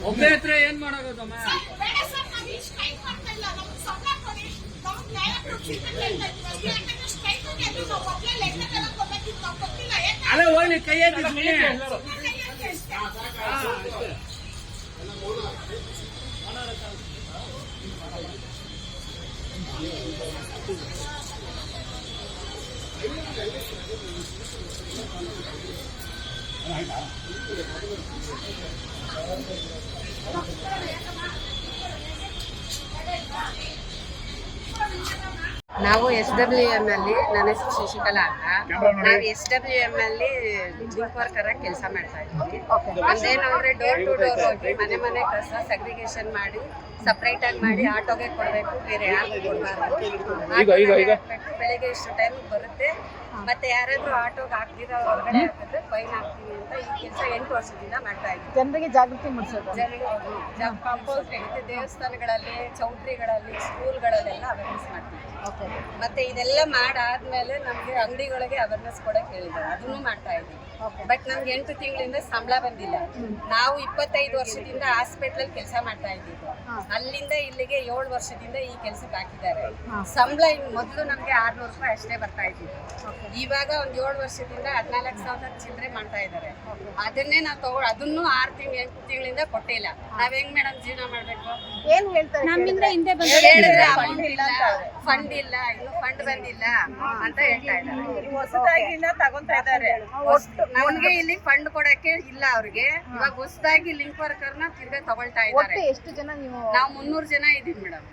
ಒಬ್ಬೇ ಹತ್ರ ಏನ್ ಮಾಡೋದಮ್ಮ? ಅಲ್ಲ ಹೋಗ್ಲಿ ಕೈ ಎತ್ತಿ ನಾವು SWM ಅಲ್ಲಿ, ನನ್ನ ಹೆಸರು ಶಶಿಕಲಾ ಅಂತ. ನಾವು SWM ಅಲ್ಲಿ ಲಿಂಕ್ ವರ್ಕರ್ ಆಗಿ ಕೆಲಸ ಮಾಡ್ತಾ ಇದ್ದೀವಿ. ಅದೇನಂದ್ರೆ ಡೋರ್ ಟು ಡೋರ್ ಹೋಗಿ ಮನೆ ಮನೆ ಕಸ ಸಗ್ರಿಗೇಷನ್ ಮಾಡಿ ಸಪ್ರೇಟ್ ಆಗಿ ಮಾಡಿ ಆಟೋಗೆ ಕೊಡಬೇಕು, ಬೇರೆ ಯಾರು ಕೊಡಬಾರ್ದು. ಬೆಳಿಗ್ಗೆ ಇಷ್ಟು ಟೈಮ್ ಬರುತ್ತೆ. ಮತ್ತೆ ಯಾರಾದ್ರೂ ಆಟೋಗೆ ಹಾಕ್ದಿರೋ ಹೊರಗಡೆ ಹಾಕಿದ್ರೆ ಫೈನ್ ಹಾಕ್ತೀವಿ ಅಂತ ಈ ಕೆಲಸ 8 ವರ್ಷದಿಂದ ಮಾಡ್ತಾ ಇದ್ದೀವಿ. ಜನರಿಗೆ ಜಾಗೃತಿ ಮೂಡಿಸೋದು, ಕಂಪೋಸ್ಟ್ ದೇವಸ್ಥಾನಗಳಲ್ಲಿ, ಚೌಟ್ರಿಗಳಲ್ಲಿ, ಸ್ಕೂಲ್ಗಳಲ್ಲೆಲ್ಲ ಅವೇರ್ನೆಸ್ ಮಾಡ್ತೀವಿ. ಮತ್ತೆ ಇದೆಲ್ಲ ಮಾಡಾದ್ಮೇಲೆ ನಮ್ಗೆ ಅಂಗಡಿಗಳಿಗೆ ಅವೇರ್ನೆಸ್ ಕೊಡಕ್ ಹೇಳಿದ್ದಾರೆ, ಅದನ್ನು ಮಾಡ್ತಾ ಇದ್ದೀವಿ. ಬಟ್ ನಮ್ಗೆ 8 ತಿಂಗಳಿಂದ ಸಂಬಳ ಬಂದಿಲ್ಲ. ನಾವು 25 ವರ್ಷದಿಂದ ಹಾಸ್ಪಿಟಲ್ ಕೆಲಸ ಮಾಡ್ತಾ ಇದ್ದೀವಿ. ಅಲ್ಲಿಂದ ಇಲ್ಲಿಗೆ 7 ವರ್ಷದಿಂದ ಈ ಕೆಲಸಕ್ಕೆ ಹಾಕಿದ್ದಾರೆ. ಸಂಬಳ ಮೊದಲು ನಮ್ಗೆ 600 ರೂಪಾಯಿ ಅಷ್ಟೇ ಬರ್ತಾ ಇದ್ದೀವಿ. ಇವಾಗ ಒಂದ್ 7 ವರ್ಷದಿಂದ 14,000 ಚಿಲ್ಲರೆ ಮಾಡ್ತಾ ಇದ್ದಾರೆ. ಅದನ್ನೇ ನಾವು ಅದನ್ನು 6 ತಿಂಗಳು 8 ತಿಂಗಳಿಂದ ಕೊಟ್ಟಿಲ್ಲ. ನಾವ್ ಹೆಂಗ್ ಮೇಡಮ್ ಜೀವನ ಮಾಡ್ಬೇಕು? ಏನ್ ಹೇಳ್ತಾರೆ? ನಮ್ಮಿಂದ ಹಿಂದೆ ಹೇಳಿದ್ರೆ ಅಮೌಂಟ್ ಇಲ್ಲ, ಫಂಡ್ ಇಲ್ಲ, ಇನ್ನು ಫಂಡ್ ಬಂದಿಲ್ಲ ಅಂತ ಹೇಳ್ತಾ ಇದ್ದಾರೆ. ಹೊಸದಾಗಿನ ತಗೊಂತಾ ಇದ್ದಾರೆ. ನಮ್ಗೆ ಇಲ್ಲಿ ಫಂಡ್ ಕೊಡಕ್ಕೆ ಇಲ್ಲ ಅವ್ರಿಗೆ. ಇವಾಗ ಹೊಸದಾಗಿ ಲಿಂಕ್ ವರ್ಕರ್ನ ತಿರ್ಗಾ ತಗೊಳ್ತಾ ಇದ್ದಾರೆ. ಎಷ್ಟು ಜನ ನೀವು? ನಾವು 300 ಜನ ಇದೀವಿ ಮೇಡಮ್.